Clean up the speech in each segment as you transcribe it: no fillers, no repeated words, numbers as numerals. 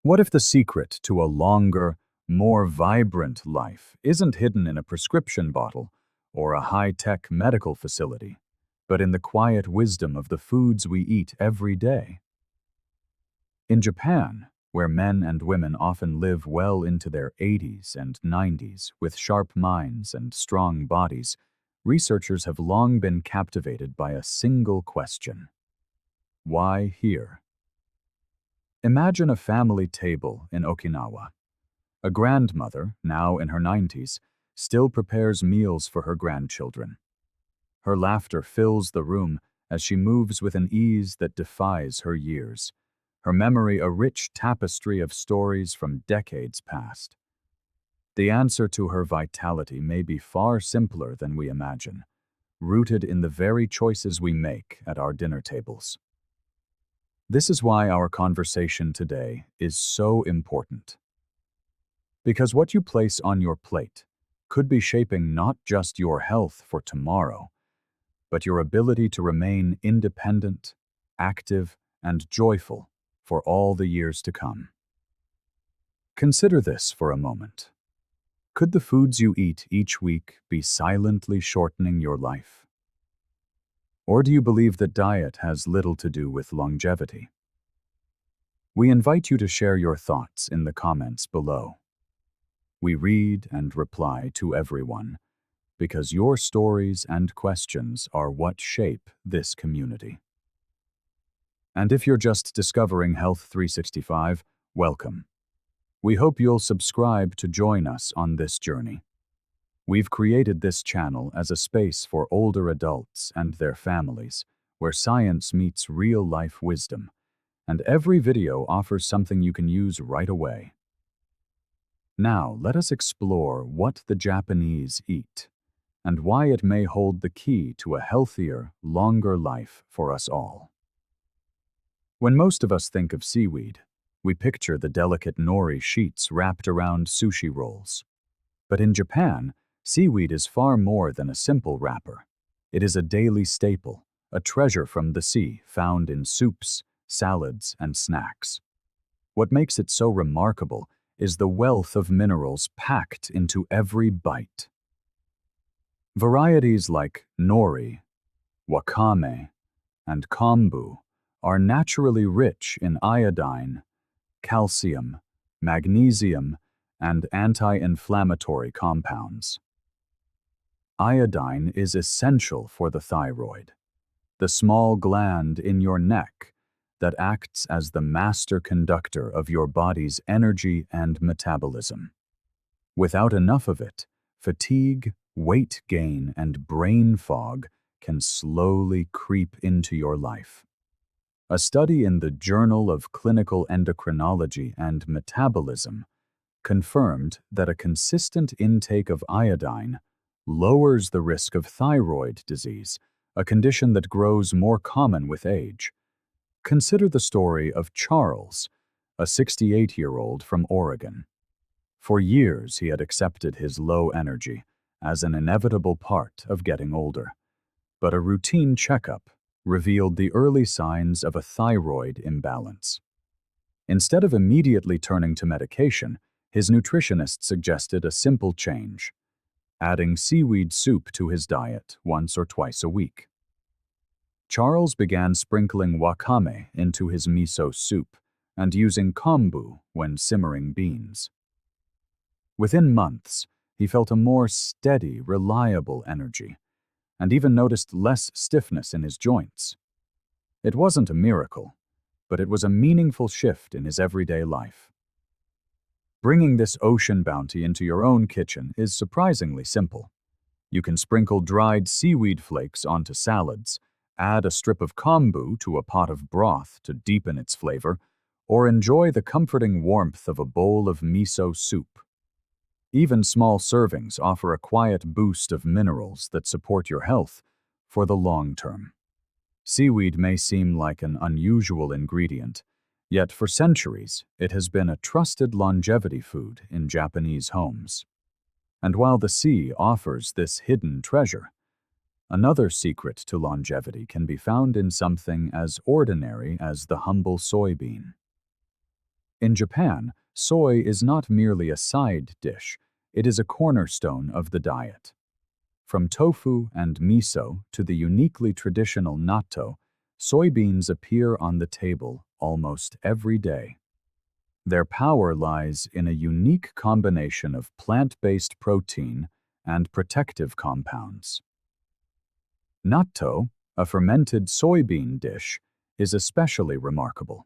What if the secret to a longer, more vibrant life isn't hidden in a prescription bottle or a high-tech medical facility, but in the quiet wisdom of the foods we eat every day? In Japan, where men and women often live well into their 80s and 90s with sharp minds and strong bodies, researchers have long been captivated by a single question: why here? Imagine a family table in Okinawa. A grandmother, now in her 90s, still prepares meals for her grandchildren. Her laughter fills the room as she moves with an ease that defies her years, her memory a rich tapestry of stories from decades past. The answer to her vitality may be far simpler than we imagine, rooted in the very choices we make at our dinner tables. This is why our conversation today is so important. Because what you place on your plate could be shaping not just your health for tomorrow, but your ability to remain independent, active, and joyful for all the years to come. Consider this for a moment. Could the foods you eat each week be silently shortening your life? Or do you believe that diet has little to do with longevity? We invite you to share your thoughts in the comments below. We read and reply to everyone, because your stories and questions are what shape this community. And if you're just discovering Health 365, welcome. We hope you'll subscribe to join us on this journey. We've created this channel as a space for older adults and their families, where science meets real-life wisdom, and every video offers something you can use right away. Now, let us explore what the Japanese eat, and why it may hold the key to a healthier, longer life for us all. When most of us think of seaweed, we picture the delicate nori sheets wrapped around sushi rolls. But in Japan, seaweed is far more than a simple wrapper. It is a daily staple, a treasure from the sea found in soups, salads, and snacks. What makes it so remarkable is the wealth of minerals packed into every bite. Varieties like nori, wakame, and kombu are naturally rich in iodine, calcium, magnesium, and anti-inflammatory compounds. Iodine is essential for the thyroid, the small gland in your neck that acts as the master conductor of your body's energy and metabolism. Without enough of it, fatigue, weight gain, and brain fog can slowly creep into your life. A study in the Journal of Clinical Endocrinology and Metabolism confirmed that a consistent intake of iodine lowers the risk of thyroid disease, a condition that grows more common with age. Consider the story of Charles, a 68-year-old from Oregon. For years, he had accepted his low energy as an inevitable part of getting older. But a routine checkup revealed the early signs of a thyroid imbalance. Instead of immediately turning to medication, his nutritionist suggested a simple change: adding seaweed soup to his diet once or twice a week. Charles began sprinkling wakame into his miso soup and using kombu when simmering beans. Within months, he felt a more steady, reliable energy, and even noticed less stiffness in his joints. It wasn't a miracle, but it was a meaningful shift in his everyday life. Bringing this ocean bounty into your own kitchen is surprisingly simple. You can sprinkle dried seaweed flakes onto salads, add a strip of kombu to a pot of broth to deepen its flavor, or enjoy the comforting warmth of a bowl of miso soup. Even small servings offer a quiet boost of minerals that support your health for the long term. Seaweed may seem like an unusual ingredient, yet for centuries it has been a trusted longevity food in Japanese homes. And while the sea offers this hidden treasure, another secret to longevity can be found in something as ordinary as the humble soybean. In Japan, soy is not merely a side dish, it is a cornerstone of the diet. From tofu and miso to the uniquely traditional natto, soybeans appear on the table almost every day. Their power lies in a unique combination of plant-based protein and protective compounds. Natto, a fermented soybean dish, is especially remarkable.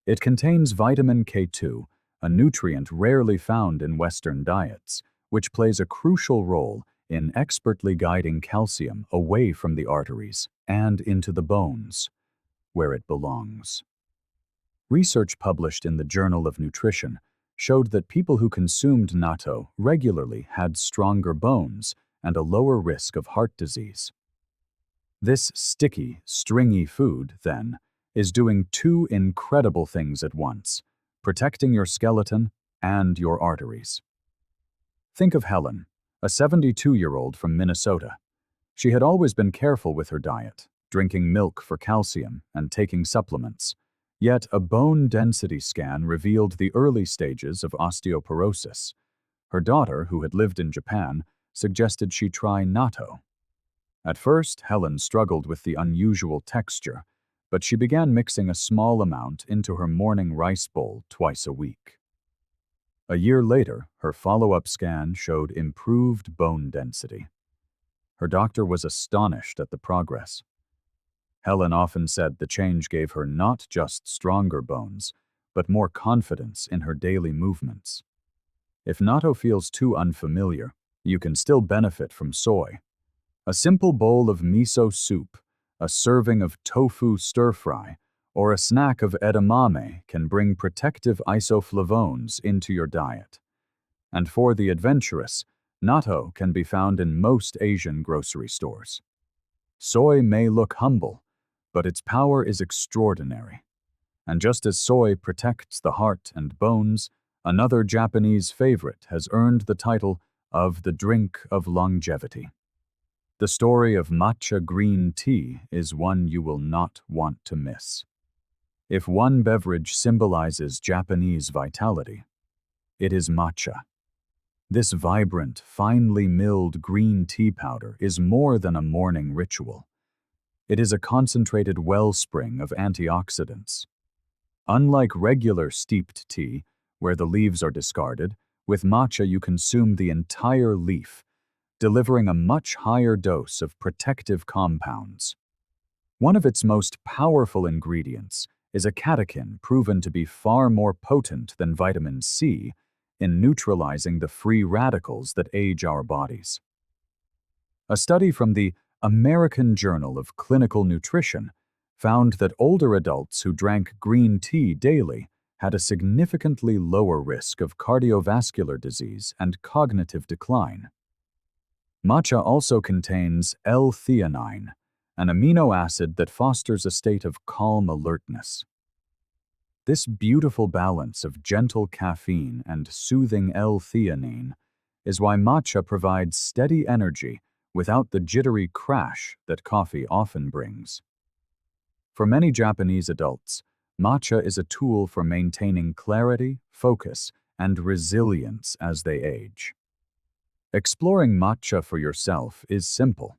It contains vitamin K2, a nutrient rarely found in Western diets, which plays a crucial role in expertly guiding calcium away from the arteries and into the bones, where it belongs. Research published in the Journal of Nutrition showed that people who consumed natto regularly had stronger bones and a lower risk of heart disease. This sticky, stringy food, then, is doing two incredible things at once: protecting your skeleton and your arteries. Think of Helen, a 72-year-old from Minnesota. She had always been careful with her diet, drinking milk for calcium and taking supplements. Yet a bone density scan revealed the early stages of osteoporosis. Her daughter, who had lived in Japan, suggested she try natto. At first, Helen struggled with the unusual texture, but she began mixing a small amount into her morning rice bowl twice a week. A year later, her follow-up scan showed improved bone density. Her doctor was astonished at the progress. Helen often said the change gave her not just stronger bones, but more confidence in her daily movements. If natto feels too unfamiliar, you can still benefit from soy. A simple bowl of miso soup, a serving of tofu stir-fry, or a snack of edamame can bring protective isoflavones into your diet. And for the adventurous, natto can be found in most Asian grocery stores. Soy may look humble, but its power is extraordinary. And just as soy protects the heart and bones, another Japanese favorite has earned the title of the drink of longevity. The story of matcha green tea is one you will not want to miss. If one beverage symbolizes Japanese vitality, it is matcha. This vibrant, finely milled green tea powder is more than a morning ritual. It is a concentrated wellspring of antioxidants. Unlike regular steeped tea, where the leaves are discarded, with matcha you consume the entire leaf, delivering a much higher dose of protective compounds. One of its most powerful ingredients is a catechin proven to be far more potent than vitamin C in neutralizing the free radicals that age our bodies. A study from the American Journal of Clinical Nutrition found that older adults who drank green tea daily had a significantly lower risk of cardiovascular disease and cognitive decline. Matcha also contains L-theanine, an amino acid that fosters a state of calm alertness. This beautiful balance of gentle caffeine and soothing L-theanine is why matcha provides steady energy without the jittery crash that coffee often brings. For many Japanese adults, matcha is a tool for maintaining clarity, focus, and resilience as they age. Exploring matcha for yourself is simple.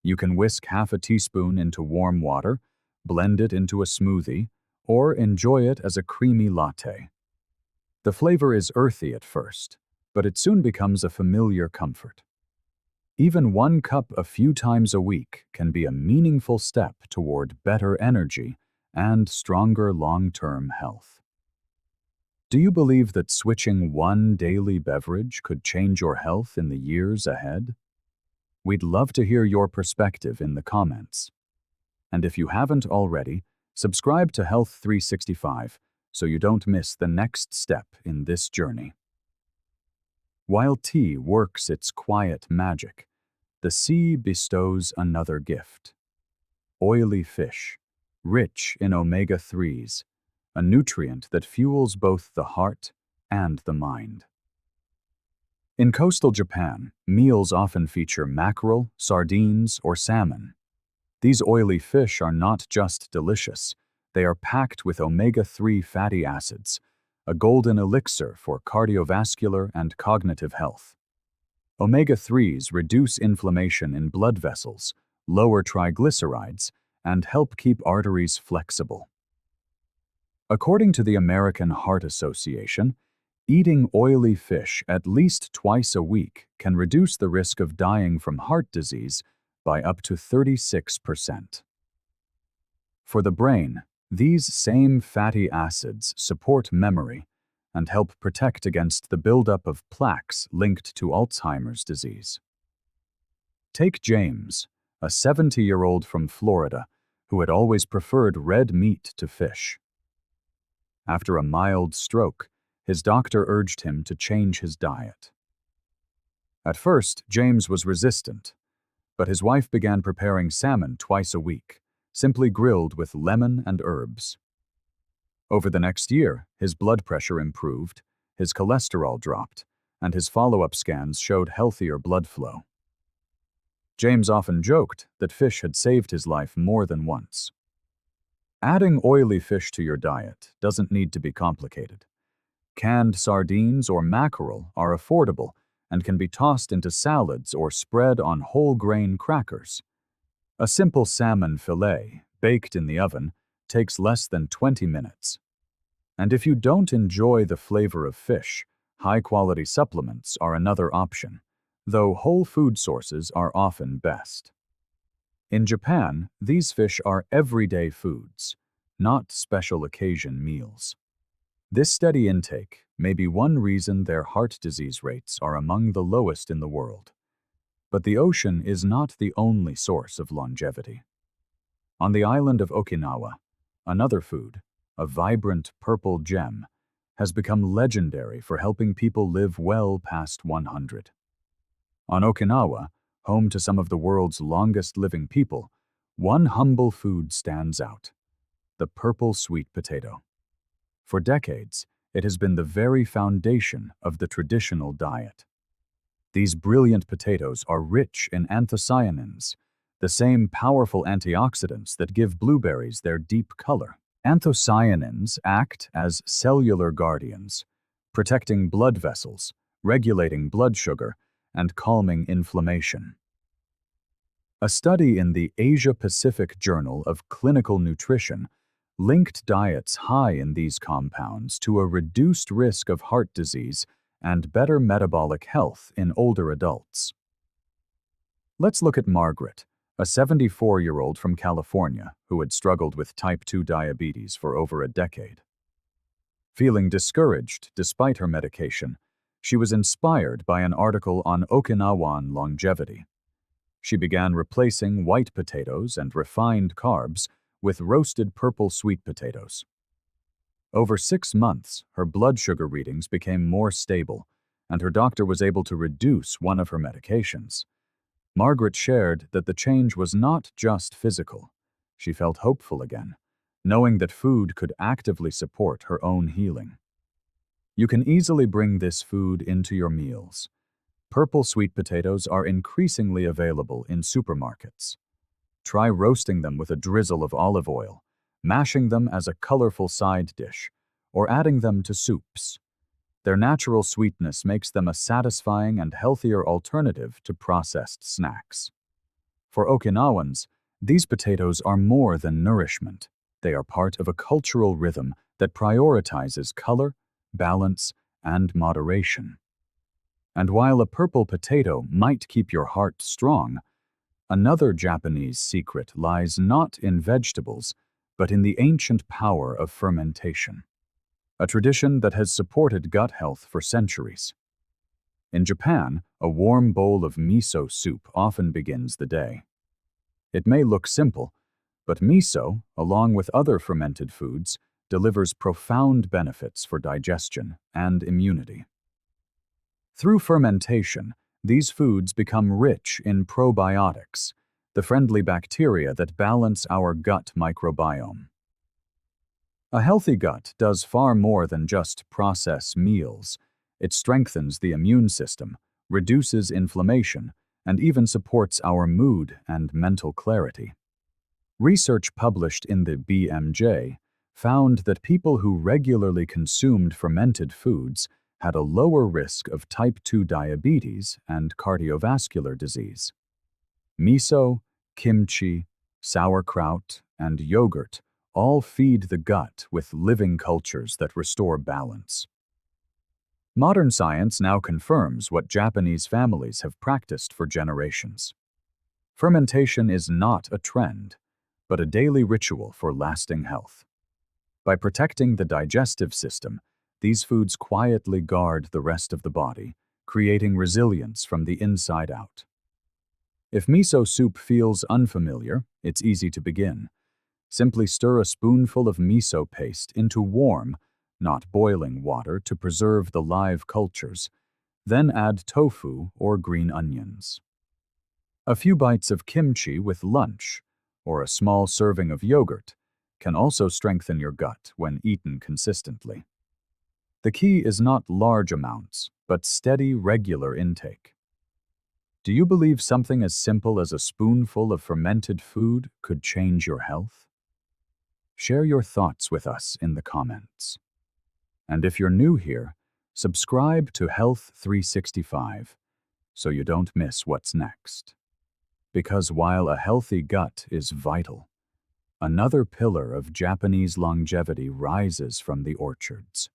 You can whisk half a teaspoon into warm water, blend it into a smoothie, or enjoy it as a creamy latte. The flavor is earthy at first, but it soon becomes a familiar comfort. Even 1 cup a few times a week can be a meaningful step toward better energy and stronger long-term health. Do you believe that switching one daily beverage could change your health in the years ahead? We'd love to hear your perspective in the comments. And if you haven't already, subscribe to Health 365 so you don't miss the next step in this journey. While tea works its quiet magic, the sea bestows another gift. Oily fish, rich in omega-3s, a nutrient that fuels both the heart and the mind. In coastal Japan, meals often feature mackerel, sardines, or salmon. These oily fish are not just delicious, They are packed with omega-3 fatty acids, a golden elixir for cardiovascular and cognitive health. Omega-3s reduce inflammation in blood vessels, lower triglycerides, and help keep arteries flexible. According to the American Heart Association, eating oily fish at least twice a week can reduce the risk of dying from heart disease by up to 36%. For the brain, these same fatty acids support memory and help protect against the buildup of plaques linked to Alzheimer's disease. Take James, a 70-year-old from Florida who had always preferred red meat to fish. After a mild stroke, his doctor urged him to change his diet. At first, James was resistant, but his wife began preparing salmon twice a week, simply grilled with lemon and herbs. Over the next year, his blood pressure improved, his cholesterol dropped, and his follow-up scans showed healthier blood flow. James often joked that fish had saved his life more than once. Adding oily fish to your diet doesn't need to be complicated. Canned sardines or mackerel are affordable and can be tossed into salads or spread on whole grain crackers. A simple salmon fillet, baked in the oven, takes less than 20 minutes. And if you don't enjoy the flavor of fish, high-quality supplements are another option, though whole food sources are often best. In Japan, these fish are everyday foods, not special occasion meals. This steady intake may be one reason their heart disease rates are among the lowest in the world. But the ocean is not the only source of longevity. On the island of Okinawa, another food, a vibrant purple gem, has become legendary for helping people live well past 100. On Okinawa, home to some of the world's longest-living people, one humble food stands out: the purple sweet potato. For decades, it has been the very foundation of the traditional diet. These brilliant potatoes are rich in anthocyanins, the same powerful antioxidants that give blueberries their deep color. Anthocyanins act as cellular guardians, protecting blood vessels, regulating blood sugar, and calming inflammation. A study in the Asia-Pacific Journal of Clinical Nutrition linked diets high in these compounds to a reduced risk of heart disease and better metabolic health in older adults. Let's look at Margaret, a 74-year-old from California who had struggled with type 2 diabetes for over a decade. Feeling discouraged despite her medication, she was inspired by an article on Okinawan longevity. She began replacing white potatoes and refined carbs with roasted purple sweet potatoes. Over 6 months, her blood sugar readings became more stable, and her doctor was able to reduce one of her medications. Margaret shared that the change was not just physical. She felt hopeful again, knowing that food could actively support her own healing. You can easily bring this food into your meals. Purple sweet potatoes are increasingly available in supermarkets. Try roasting them with a drizzle of olive oil, mashing them as a colorful side dish, or adding them to soups. Their natural sweetness makes them a satisfying and healthier alternative to processed snacks. For Okinawans, these potatoes are more than nourishment. They are part of a cultural rhythm that prioritizes color, balance, and moderation. And while a purple potato might keep your heart strong, another Japanese secret lies not in vegetables, but in the ancient power of fermentation, a tradition that has supported gut health for centuries. In Japan, a warm bowl of miso soup often begins the day. It may look simple, but miso, along with other fermented foods, delivers profound benefits for digestion and immunity. Through fermentation, these foods become rich in probiotics, the friendly bacteria that balance our gut microbiome. A healthy gut does far more than just process meals. It strengthens the immune system, reduces inflammation, and even supports our mood and mental clarity. Research published in the BMJ found that people who regularly consumed fermented foods had a lower risk of type 2 diabetes and cardiovascular disease. Miso, kimchi, sauerkraut, and yogurt all feed the gut with living cultures that restore balance. Modern science now confirms what Japanese families have practiced for generations. Fermentation is not a trend, but a daily ritual for lasting health. By protecting the digestive system, these foods quietly guard the rest of the body, creating resilience from the inside out. If miso soup feels unfamiliar, it's easy to begin. Simply stir a spoonful of miso paste into warm, not boiling water to preserve the live cultures, then add tofu or green onions. A few bites of kimchi with lunch, or a small serving of yogurt, can also strengthen your gut when eaten consistently. The key is not large amounts, but steady, regular intake. Do you believe something as simple as a spoonful of fermented food could change your health? Share your thoughts with us in the comments. And if you're new here, subscribe to Health 365 so you don't miss what's next. Because while a healthy gut is vital, another pillar of Japanese longevity rises from the orchards.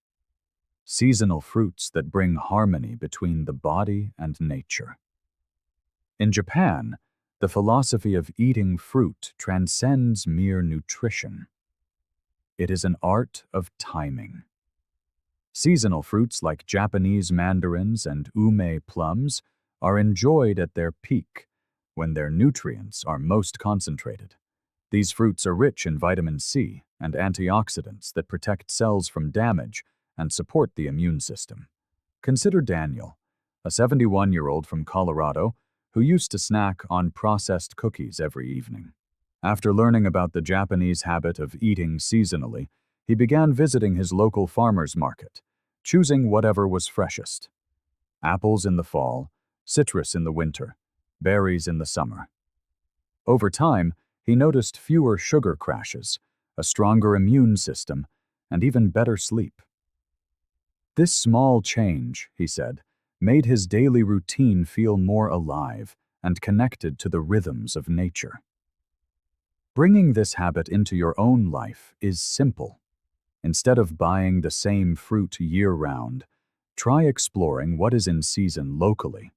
Seasonal fruits that bring harmony between the body and nature. In Japan, the philosophy of eating fruit transcends mere nutrition. It is an art of timing. Seasonal fruits like Japanese mandarins and ume plums are enjoyed at their peak, when their nutrients are most concentrated. These fruits are rich in vitamin C and antioxidants that protect cells from damage and support the immune system. Consider Daniel, a 71-year-old from Colorado who used to snack on processed cookies every evening. After learning about the Japanese habit of eating seasonally, he began visiting his local farmer's market, choosing whatever was freshest. Apples in the fall, citrus in the winter, berries in the summer. Over time, he noticed fewer sugar crashes, a stronger immune system, and even better sleep. This small change, he said, made his daily routine feel more alive and connected to the rhythms of nature. Bringing this habit into your own life is simple. Instead of buying the same fruit year-round, try exploring what is in season locally.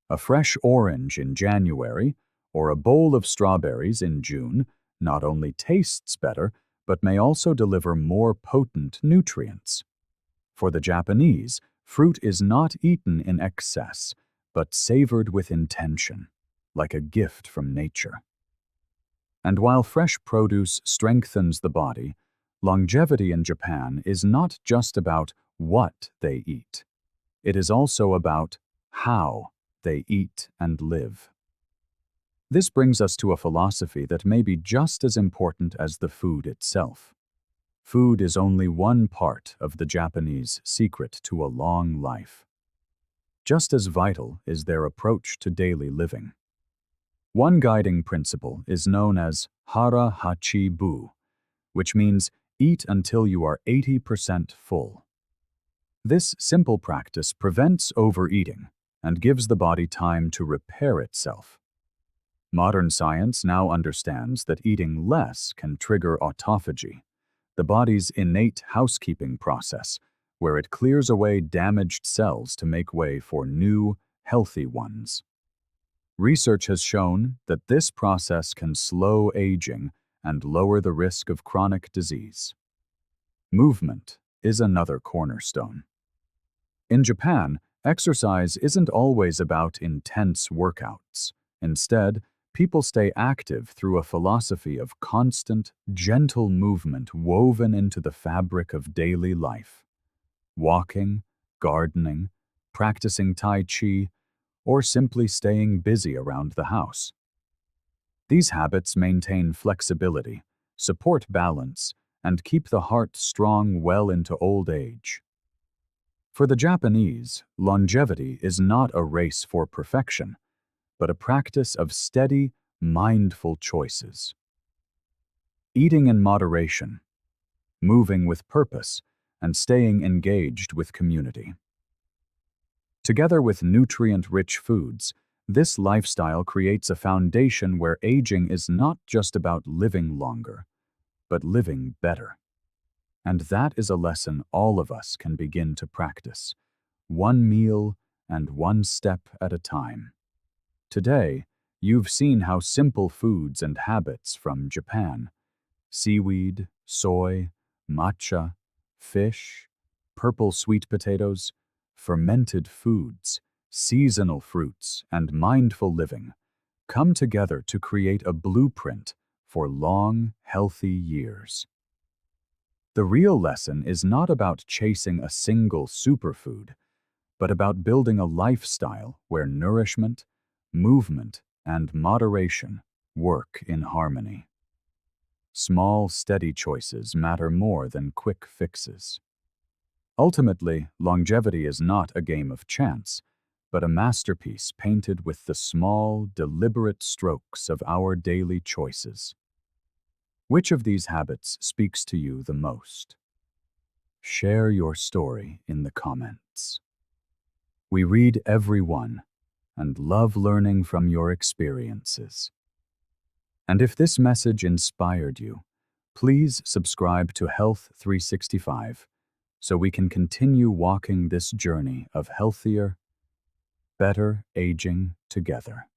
A fresh orange in January or a bowl of strawberries in June not only tastes better, but may also deliver more potent nutrients. For the Japanese, fruit is not eaten in excess, but savored with intention, like a gift from nature. And while fresh produce strengthens the body, longevity in Japan is not just about what they eat. It is also about how they eat and live. This brings us to a philosophy that may be just as important as the food itself. Food is only one part of the Japanese secret to a long life. Just as vital is their approach to daily living. One guiding principle is known as hara hachi bu, which means eat until you are 80% full. This simple practice prevents overeating and gives the body time to repair itself. Modern science now understands that eating less can trigger autophagy, the body's innate housekeeping process, where it clears away damaged cells to make way for new, healthy ones. Research has shown that this process can slow aging and lower the risk of chronic disease. Movement is another cornerstone. In Japan, exercise isn't always about intense workouts. Instead, people stay active through a philosophy of constant, gentle movement woven into the fabric of daily life. Walking, gardening, practicing Tai Chi, or simply staying busy around the house. These habits maintain flexibility, support balance, and keep the heart strong well into old age. For the Japanese, longevity is not a race for perfection, but a practice of steady, mindful choices. eating in moderation, moving with purpose, and staying engaged with community. Together with nutrient-rich foods, this lifestyle creates a foundation where aging is not just about living longer, but living better. And that is a lesson all of us can begin to practice, one meal and one step at a time. Today, you've seen how simple foods and habits from Japan, seaweed, soy, matcha, fish, purple sweet potatoes, fermented foods, seasonal fruits, and mindful living come together to create a blueprint for long, healthy years. The real lesson is not about chasing a single superfood, but about building a lifestyle where nourishment, movement, and moderation work in harmony. Small, steady choices matter more than quick fixes. Ultimately, longevity is not a game of chance, but a masterpiece painted with the small, deliberate strokes of our daily choices. Which of these habits speaks to you the most? Share your story in the comments. We read every one and love learning from your experiences. And if this message inspired you, please subscribe to Health 365 so we can continue walking this journey of healthier, better aging together.